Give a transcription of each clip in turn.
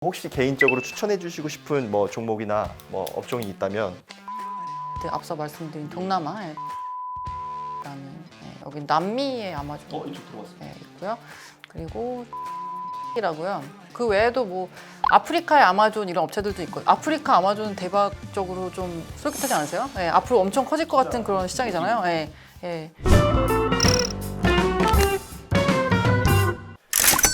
혹시 개인적으로 추천해 주시고 싶은 뭐 종목이나 뭐 업종이 있다면? 앞서 말씀드린 동남아 라는 여기 남미의 아마존 이쪽 들어왔어요. 있고요. 그리고 이라고요. 그 외에도 뭐 아프리카의 아마존 이런 업체들도 있고 아프리카 아마존은 대박적으로 좀 솔깃하지 않으세요? 예, 앞으로 엄청 커질 것 같은 그런 시장이잖아요. 예, 예.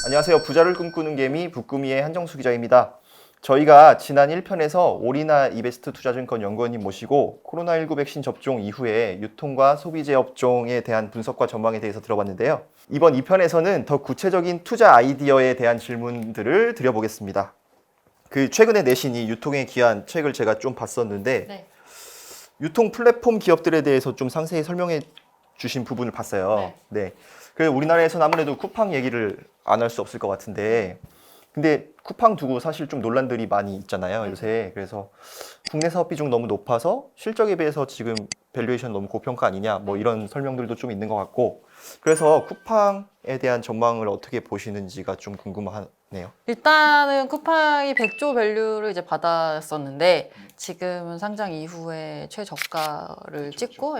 안녕하세요. 부자를 꿈꾸는 개미 북구미의 한정수 기자입니다. 저희가 지난 1편에서 오리나 이베스트 투자증권 연구원님 모시고 코로나19 백신 접종 이후에 유통과 소비재 업종에 대한 분석과 전망에 대해서 들어봤는데요. 이번 2편에서는 더 구체적인 투자 아이디어에 대한 질문들을 드려보겠습니다. 그 최근에 내신 이 유통에 기한 책을 제가 좀 봤었는데 네. 유통 플랫폼 기업들에 대해서 좀 상세히 설명해 주신 부분을 봤어요. 네. 그래서 우리나라에서는 아무래도 쿠팡 얘기를 안 할 수 없을 것 같은데 근데 쿠팡 두고 사실 좀 논란들이 많이 있잖아요, 요새. 그래서 국내 사업 비중 너무 높아서 실적에 비해서 지금 밸류에이션 너무 고평가 아니냐, 뭐 이런 설명들도 좀 있는 것 같고. 그래서 쿠팡에 대한 전망을 어떻게 보시는지가 좀 궁금하네요. 일단은 쿠팡이 100조 밸류를 이제 받았었는데 지금은 상장 이후에 최저가를 찍고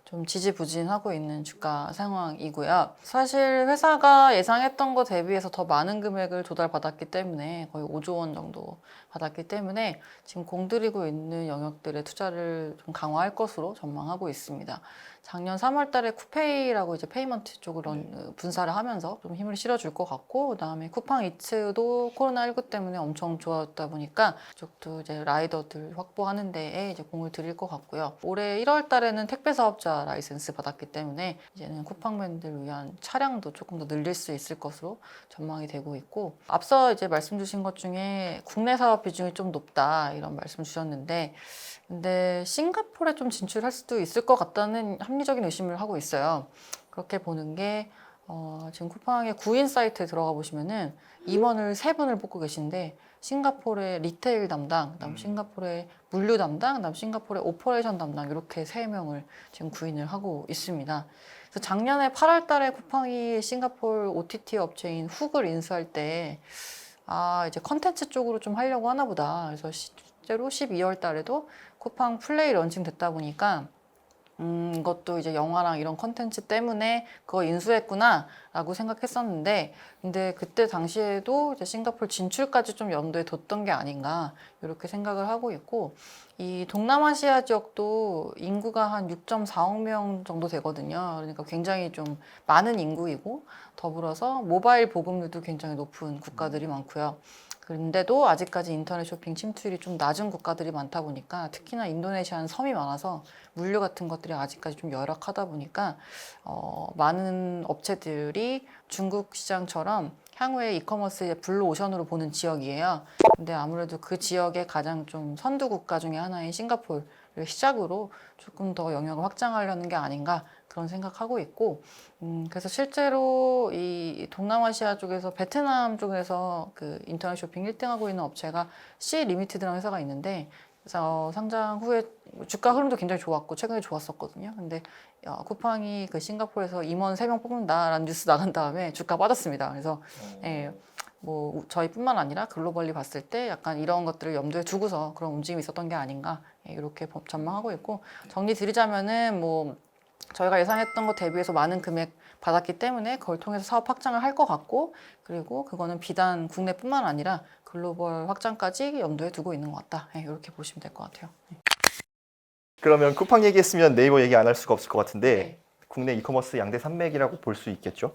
좀 지지부진하고 있는 주가 상황이고요. 사실 회사가 예상했던 거 대비해서 더 많은 금액을 조달받았기 때문에 거의 5조 원 정도 받았기 때문에 지금 공들이고 있는 영역들의 투자를 좀 강화할 것으로 전망하고 있습니다. 작년 3월 달에 쿠페이라고 이제 페이먼트 쪽으로 분사를 하면서 좀 힘을 실어줄 것 같고, 그다음에 쿠팡 이츠도 코로나19 때문에 엄청 좋았다 보니까 그쪽도 이제 라이더들 확보하는 데에 이제 공을 들일 것 같고요. 올해 1월 달에는 택배 사업자 라이센스 받았기 때문에 이제는 쿠팡맨들을 위한 차량도 조금 더 늘릴 수 있을 것으로 전망이 되고 있고, 앞서 이제 말씀 주신 것 중에 국내 사업 비중이 좀 높다 이런 말씀 주셨는데, 근데 싱가포르에 좀 진출할 수도 있을 것 같다는 합리적인 의심을 하고 있어요. 그렇게 보는 게 지금 쿠팡의 구인 사이트에 들어가 보시면은 임원을 3분을 뽑고 계신데 싱가포르의 리테일 담당, 그다음 싱가포르의 물류 담당, 그다음 싱가포르의 오퍼레이션 담당 이렇게 3명을 지금 구인을 하고 있습니다. 그래서 작년에 8월 달에 쿠팡이 싱가포르 OTT 업체인 훅을 인수할 때 이제 컨텐츠 쪽으로 좀 하려고 하나 보다. 그래서 실제로 12월 달에도 쿠팡 플레이 런칭 됐다 보니까 이것도 이제 영화랑 이런 컨텐츠 때문에 그거 인수했구나 라고 생각했었는데, 근데 그때 당시에도 이제 싱가포르 진출까지 좀 염두에 뒀던 게 아닌가 이렇게 생각을 하고 있고, 이 동남아시아 지역도 인구가 한 6.4억 명 정도 되거든요. 그러니까 굉장히 좀 많은 인구이고, 더불어서 모바일 보급률도 굉장히 높은 국가들이 많고요. 그런데도 아직까지 인터넷 쇼핑 침투율이 좀 낮은 국가들이 많다 보니까, 특히나 인도네시아는 섬이 많아서 물류 같은 것들이 아직까지 좀 열악하다 보니까 많은 업체들이 중국 시장처럼 향후에 이커머스의 블루오션으로 보는 지역이에요. 근데 아무래도 그 지역의 가장 좀 선두 국가 중에 하나인 싱가포르를 시작으로 조금 더 영역을 확장하려는 게 아닌가 그런 생각하고 있고, 그래서 실제로 이 동남아시아 쪽에서 베트남 쪽에서 그 인터넷 쇼핑 1등하고 있는 업체가 C 리미티드라는 회사가 있는데, 그래서 상장 후에 주가 흐름도 굉장히 좋았고 최근에 좋았었거든요. 근데 쿠팡이 그 싱가포르에서 임원 3명 뽑는다라는 뉴스 나간 다음에 주가 빠졌습니다. 그래서 뭐 저희뿐만 아니라 글로벌리 봤을 때 약간 이런 것들을 염두에 두고서 그런 움직임이 있었던 게 아닌가 이렇게 전망하고 있고, 정리 드리자면은 뭐 저희가 예상했던 것 대비해서 많은 금액 받았기 때문에 그걸 통해서 사업 확장을 할 것 같고, 그리고 그거는 비단 국내뿐만 아니라 글로벌 확장까지 염두에 두고 있는 것 같다. 이렇게 보시면 될 것 같아요. 그러면 쿠팡 얘기했으면 네이버 얘기 안 할 수가 없을 것 같은데 네. 국내 이커머스 양대 산맥이라고 볼 수 있겠죠?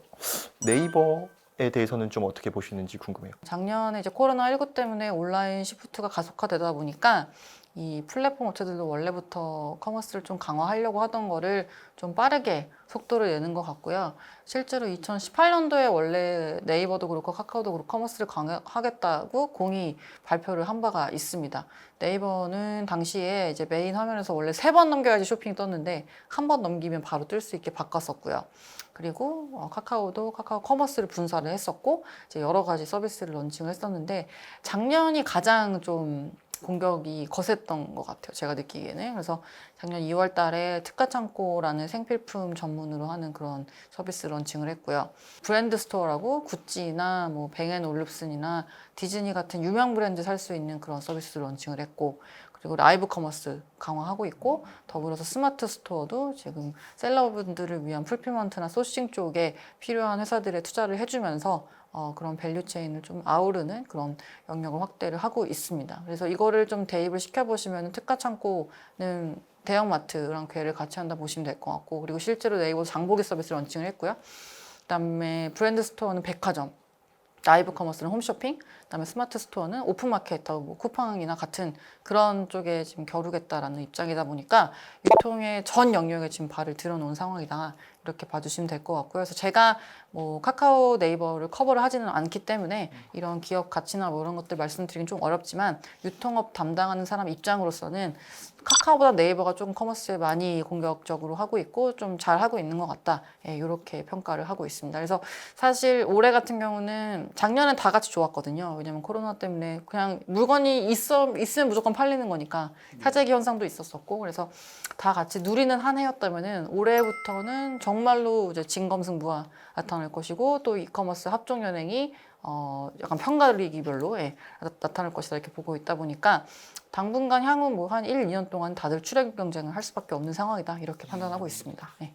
네이버에 대해서는 좀 어떻게 보시는지 궁금해요. 작년에 이제 코로나19 때문에 온라인 시프트가 가속화되다 보니까 이 플랫폼 업체들도 원래부터 커머스를 좀 강화하려고 하던 거를 좀 빠르게 속도를 내는 것 같고요. 실제로 2018년도에 원래 네이버도 그렇고 카카오도 그렇고 커머스를 강화하겠다고 공이 발표를 한 바가 있습니다. 네이버는 당시에 이제 메인 화면에서 원래 3번 넘겨야지 쇼핑이 떴는데 한 번 넘기면 바로 뜰 수 있게 바꿨었고요. 그리고 카카오도 카카오 커머스를 분사를 했었고 이제 여러 가지 서비스를 런칭을 했었는데, 작년이 가장 좀 공격이 거셌던 것 같아요. 제가 느끼기에는. 그래서 작년 2월 달에 특가창고라는 생필품 전문으로 하는 그런 서비스 런칭을 했고요. 브랜드 스토어라고 구찌나 뭐 뱅앤올룹슨이나 디즈니 같은 유명 브랜드 살 수 있는 그런 서비스 런칭을 했고, 그리고 라이브 커머스 강화하고 있고, 더불어서 스마트 스토어도 지금 셀러분들을 위한 풀필먼트나 소싱 쪽에 필요한 회사들에 투자를 해주면서 그런 밸류 체인을 좀 아우르는 그런 영역을 확대를 하고 있습니다. 그래서 이거를 좀 대입을 시켜보시면 특가 창고는 대형마트랑 궤를 같이 한다 보시면 될 것 같고, 그리고 실제로 네이버 장보기 서비스 런칭을 했고요. 그다음에 브랜드 스토어는 백화점, 라이브 커머스는 홈쇼핑, 그다음에 스마트 스토어는 오픈마켓, 뭐 쿠팡이나 같은 그런 쪽에 지금 겨루겠다라는 입장이다 보니까 유통의 전 영역에 지금 발을 들여놓은 상황이다, 이렇게 봐주시면 될 것 같고요. 그래서 제가 뭐 카카오 네이버를 커버를 하지는 않기 때문에 이런 기업 가치나 뭐 이런 것들 말씀드리긴 좀 어렵지만, 유통업 담당하는 사람 입장으로서는 카카오보다 네이버가 좀 커머스에 많이 공격적으로 하고 있고 좀 잘하고 있는 것 같다, 예, 이렇게 평가를 하고 있습니다. 그래서 사실 올해 같은 경우는 작년엔 다 같이 좋았거든요. 왜냐면 코로나 때문에 그냥 물건이 있으면 무조건 팔리는 거니까 사재기 현상도 있었었고, 그래서 다 같이 누리는 한 해였다면은 올해부터는 정말로 이제 진검승부가 나타날 것이고, 또 이커머스 합종 연행이 약간 편가르기별로, 예, 나타날 것이다, 이렇게 보고 있다 보니까 당분간 향후 뭐 한 1, 2년 동안 다들 출혈 경쟁을 할 수밖에 없는 상황이다, 이렇게 판단하고 있습니다. 예.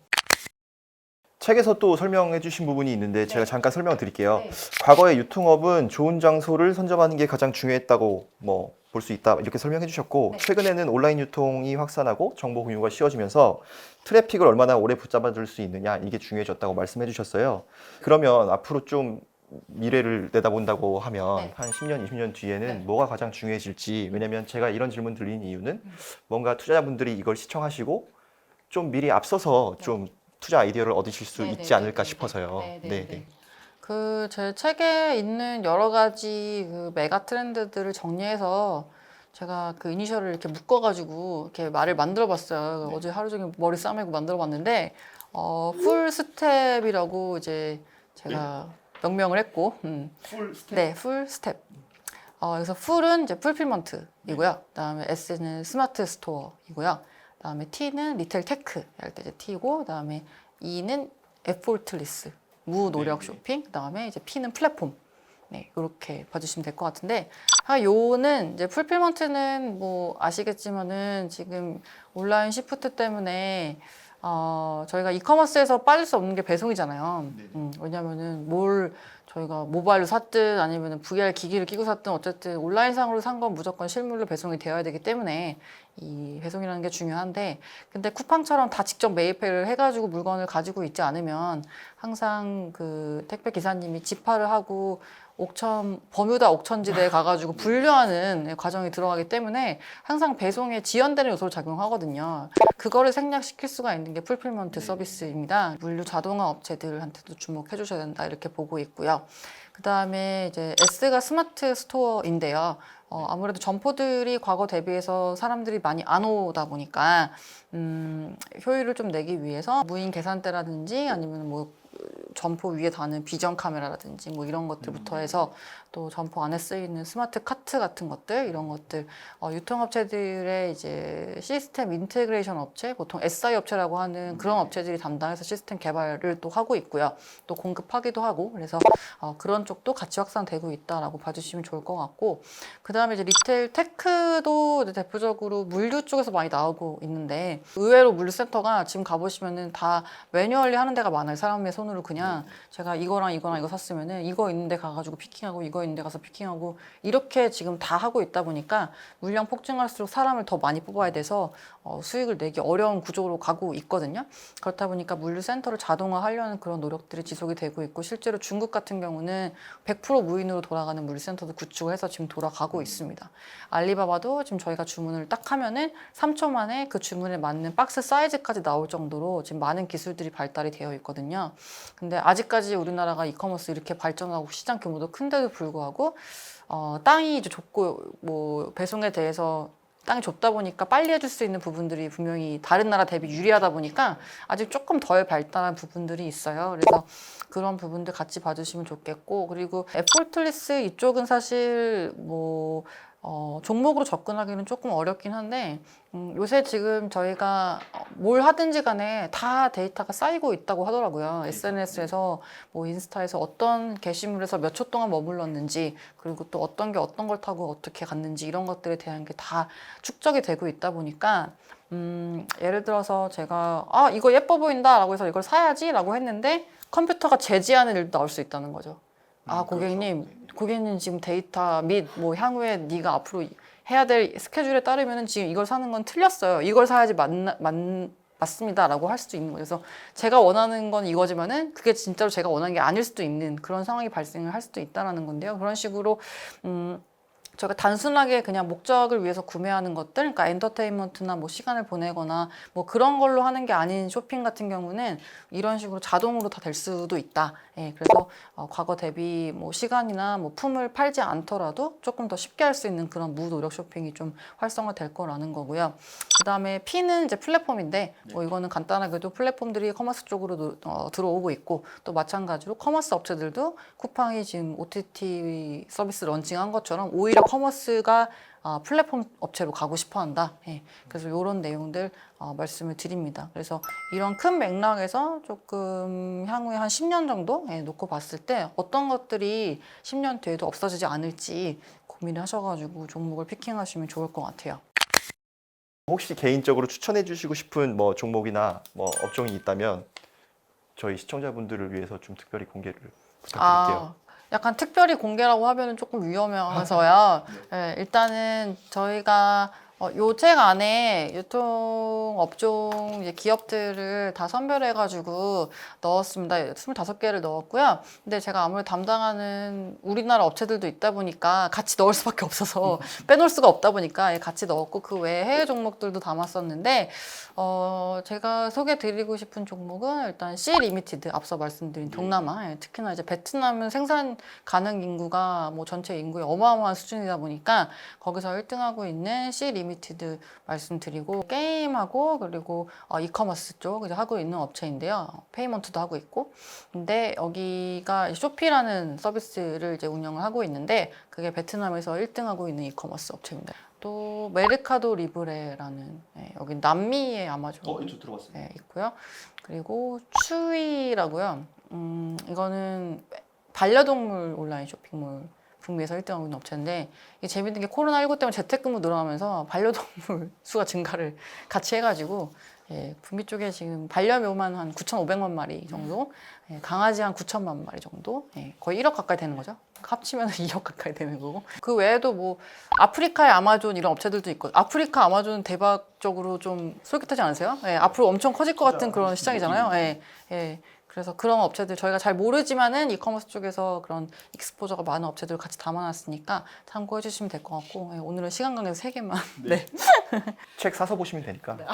책에서 또 설명해 주신 부분이 있는데 제가 잠깐 설명을 드릴게요. 네. 과거에 유통업은 좋은 장소를 선점하는 게 가장 중요했다고 뭐 볼 수 있다, 이렇게 설명해 주셨고, 네. 최근에는 온라인 유통이 확산하고 정보 공유가 쉬워지면서 트래픽을 얼마나 오래 붙잡아 줄 수 있느냐, 이게 중요해졌다고 말씀해 주셨어요. 그러면 앞으로 좀 미래를 내다본다고 하면 네. 한 10년, 20년 뒤에는 네. 뭐가 가장 중요해질지, 왜냐면 제가 이런 질문 드린 이유는 뭔가 투자자분들이 이걸 시청하시고 좀 미리 앞서서 좀 투자 아이디어를 얻으실 수 네, 있지 네, 않을까 네, 싶어서요. 네, 네, 네, 네. 네. 그 제 책에 있는 여러 가지 그 메가 트렌드들을 정리해서 제가 그 이니셜을 이렇게 묶어가지고 이렇게 말을 만들어봤어요. 어제 하루 종일 머리 싸매고 만들어봤는데, 풀 스텝이라고 이제 제가 명명을 했고, 풀 스텝. 네, 풀 스텝. 그래서 풀은 이제 풀필먼트이고요. 그다음에 S는 스마트 스토어이고요. 그다음에 T는 리테일 테크 할 때 이제 T고, 그다음에 E는 에포트리스 무노력 쇼핑, 그다음에 이제 P는 플랫폼. 네, 이렇게 봐주시면 될 것 같은데, 요는 이제 풀필먼트는 뭐 아시겠지만은 지금 온라인 시프트 때문에 저희가 이커머스에서 빠질 수 없는 게 배송이잖아요. 왜냐면은 뭘 저희가 모바일로 샀든 아니면 VR 기기를 끼고 샀든 어쨌든 온라인상으로 산 건 무조건 실물로 배송이 되어야 되기 때문에 이 배송이라는 게 중요한데, 근데 쿠팡처럼 다 직접 매입을 해가지고 물건을 가지고 있지 않으면 항상 그 택배 기사님이 집하를 하고 버뮤다 옥천지대에 가가지고 분류하는 과정이 들어가기 때문에 항상 배송에 지연되는 요소로 작용하거든요. 그거를 생략시킬 수가 있는 게 풀필먼트 서비스입니다. 물류 자동화 업체들한테도 주목해 주셔야 된다, 이렇게 보고 있고요. 그 다음에 이제 S가 스마트 스토어인데요. 아무래도 점포들이 과거 대비해서 사람들이 많이 안 오다 보니까 효율을 좀 내기 위해서 무인 계산대라든지 아니면 뭐 점포 위에 다는 비전 카메라라든지 뭐 이런 것들부터 해서 또 점포 안에 쓰이는 스마트 카트 같은 것들, 이런 것들 유통업체들의 이제 시스템 인테그레이션 업체, 보통 SI 업체라고 하는 그런 업체들이 담당해서 시스템 개발을 또 하고 있고요. 또 공급하기도 하고, 그래서 그런 쪽도 같이 확산되고 있다라고 봐주시면 좋을 것 같고, 그 다음에 이제 리테일 테크도 이제 대표적으로 물류 쪽에서 많이 나오고 있는데, 의외로 물류센터가 지금 가보시면은 다 매뉴얼리 하는 데가 많아요. 사람의 손으로 그냥 제가 이거랑 이거랑 이거 샀으면은 이거 있는데 가가지고 피킹하고 이거 있는데 가서 피킹하고 이렇게 지금 다 하고 있다 보니까 물량 폭증할수록 사람을 더 많이 뽑아야 돼서 수익을 내기 어려운 구조로 가고 있거든요. 그렇다 보니까 물류센터를 자동화하려는 그런 노력들이 지속이 되고 있고, 실제로 중국 같은 경우는 100% 무인으로 돌아가는 물류센터도 구축을 해서 지금 돌아가고 있습니다. 알리바바도 지금 저희가 주문을 딱 하면은 3초 만에 그 주문에 맞는 박스 사이즈까지 나올 정도로 지금 많은 기술들이 발달이 되어 있거든요. 근데 아직까지 우리나라가 이커머스 이렇게 발전하고 시장 규모도 큰데도 불구하고 땅이 이제 좁고 뭐 배송에 대해서 땅이 좁다 보니까 빨리 해줄 수 있는 부분들이 분명히 다른 나라 대비 유리하다 보니까 아직 조금 덜 발달한 부분들이 있어요. 그래서 그런 부분들 같이 봐주시면 좋겠고, 그리고 에포트리스 이쪽은 사실 뭐 종목으로 접근하기는 조금 어렵긴 한데 요새 지금 저희가 뭘 하든지 간에 다 데이터가 쌓이고 있다고 하더라고요. SNS에서 뭐 인스타에서 어떤 게시물에서 몇 초 동안 머물렀는지 그리고 또 어떤 게 어떤 걸 타고 어떻게 갔는지 이런 것들에 대한 게 다 축적이 되고 있다 보니까 예를 들어서 제가 이거 예뻐 보인다 라고 해서 이걸 사야지 라고 했는데 컴퓨터가 제지하는 일도 나올 수 있다는 거죠. 고객님 지금 데이터 및 뭐 향후에 네가 앞으로 해야 될 스케줄에 따르면 지금 이걸 사는 건 틀렸어요. 이걸 사야지 맞습니다 라고 할 수도 있는 거예요. 그래서 제가 원하는 건 이거지만은 그게 진짜로 제가 원하는 게 아닐 수도 있는 그런 상황이 발생을 할 수도 있다라는 건데요. 그런 식으로 저희가 단순하게 그냥 목적을 위해서 구매하는 것들, 그러니까 엔터테인먼트나 뭐 시간을 보내거나 뭐 그런 걸로 하는 게 아닌 쇼핑 같은 경우는 이런 식으로 자동으로 다 될 수도 있다. 예, 그래서 과거 대비 뭐 시간이나 뭐 품을 팔지 않더라도 조금 더 쉽게 할 수 있는 그런 무노력 쇼핑이 좀 활성화될 거라는 거고요. 그다음에 P는 이제 플랫폼인데 뭐 이거는 간단하게도 플랫폼들이 커머스 쪽으로 들어오고 있고 또 마찬가지로 커머스 업체들도 쿠팡이 지금 OTT 서비스 런칭한 것처럼 오히려 커머스가 플랫폼 업체로 가고 싶어 한다. 예, 그래서 이런 내용들 말씀을 드립니다. 그래서 이런 큰 맥락에서 조금 향후에 한 10년 정도 놓고 봤을 때 어떤 것들이 10년 뒤에도 없어지지 않을지 고민을 하셔가지고 종목을 피킹하시면 좋을 것 같아요. 혹시 개인적으로 추천해 주시고 싶은 뭐 종목이나 뭐 업종이 있다면 저희 시청자분들을 위해서 좀 특별히 공개를 부탁드릴게요. 약간 특별히 공개라고 하면은 조금 위험해서요. 네, 일단은 저희가 요 책 안에 유통업종 이제 기업들을 다 선별해가지고 넣었습니다. 25개를 넣었고요. 근데 제가 아무래도 담당하는 우리나라 업체들도 있다 보니까 같이 넣을 수밖에 없어서 빼놓을 수가 없다 보니까 같이 넣었고 그 외에 해외 종목들도 담았었는데 제가 소개드리고 싶은 종목은 일단 C 리미티드 앞서 말씀드린 동남아 특히나 이제 베트남은 생산 가능 인구가 뭐 전체 인구의 어마어마한 수준이다 보니까 거기서 1등하고 있는 C 리미티드 말씀드리고 게임하고 그리고 이커머스 쪽 이제 하고 있는 업체인데요. 페이먼트도 하고 있고 근데 여기가 쇼피라는 서비스를 이제 운영을 하고 있는데 그게 베트남에서 1등하고 있는 이커머스 업체입니다. 또 메르카도 리브레라는 여기 남미의 아마존 있고요. 그리고 추위라고요. 이거는 반려동물 온라인 쇼핑몰 북미에서 1등하고 있는 업체인데 이게 재밌는 게 코로나19 때문에 재택근무 늘어나면서 반려동물 수가 증가를 같이 해가지고 북미 쪽에 지금 반려묘만 한 9,500만 마리 정도, 강아지 한 9천만 마리 정도, 거의 1억 가까이 되는 거죠. 합치면 2억 가까이 되는 거고. 그 외에도 뭐 아프리카의 아마존 이런 업체들도 있고 아프리카 아마존은 대박적으로 좀 솔깃하지 않으세요? 앞으로 엄청 커질 것 같은 그런 시장이잖아요. 그래서 그런 업체들 저희가 잘 모르지만은 이커머스 쪽에서 그런 익스포저가 많은 업체들을 같이 담아놨으니까 참고해 주시면 될 것 같고 오늘은 시간 관계에서 3개만 책 사서 보시면 되니까. 네.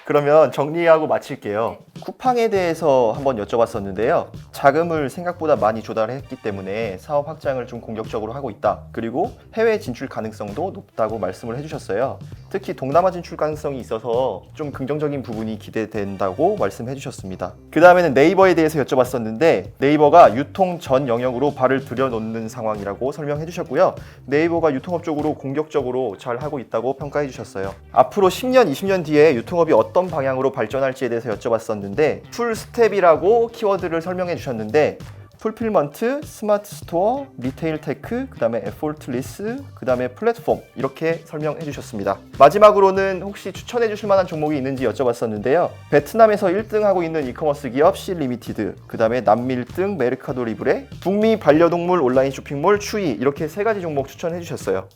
그러면 정리하고 마칠게요. 쿠팡에 대해서 한번 여쭤봤었는데요. 자금을 생각보다 많이 조달했기 때문에 사업 확장을 좀 공격적으로 하고 있다. 그리고 해외 진출 가능성도 높다고 말씀을 해주셨어요. 특히 동남아 진출 가능성이 있어서 좀 긍정적인 부분이 기대된다고 말씀해 주셨습니다. 그 다음에는 네이버에 대해서 여쭤봤었는데 네이버가 유통 전 영역으로 발을 들여놓는 상황이라고 설명해 주셨고요. 네이버가 유통업 쪽으로 공격적으로 잘 하고 있다고 평가해 주셨어요. 앞으로 10년, 20년 뒤에 유통업이 어떤 방향으로 발전할지에 대해서 여쭤봤었는데 풀스텝이라고 키워드를 설명해 주셨는데 풀필먼트, 스마트 스토어, 리테일 테크, 그 다음에 에포트리스, 그 다음에 플랫폼 이렇게 설명해 주셨습니다. 마지막으로는 혹시 추천해 주실 만한 종목이 있는지 여쭤봤었는데요. 베트남에서 1등하고 있는 이커머스 기업 C 리미티드, 그 다음에 남미 1등 메르카도 리브레, 북미 반려동물 온라인 쇼핑몰 추이 이렇게 3가지 종목 추천해 주셨어요.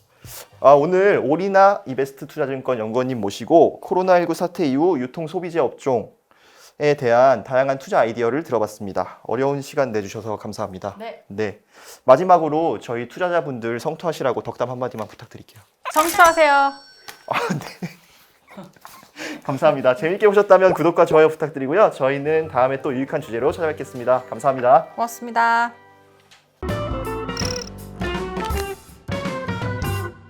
오늘 오리나 이베스트 투자증권 연구원님 모시고 코로나19 사태 이후 유통 소비재 업종에 대한 다양한 투자 아이디어를 들어봤습니다. 어려운 시간 내주셔서 감사합니다. 네. 마지막으로 저희 투자자분들 성투하시라고 덕담 한마디만 부탁드릴게요. 성투하세요. 네. 감사합니다. 재밌게 보셨다면 구독과 좋아요 부탁드리고요. 저희는 다음에 또 유익한 주제로 찾아뵙겠습니다. 감사합니다. 고맙습니다.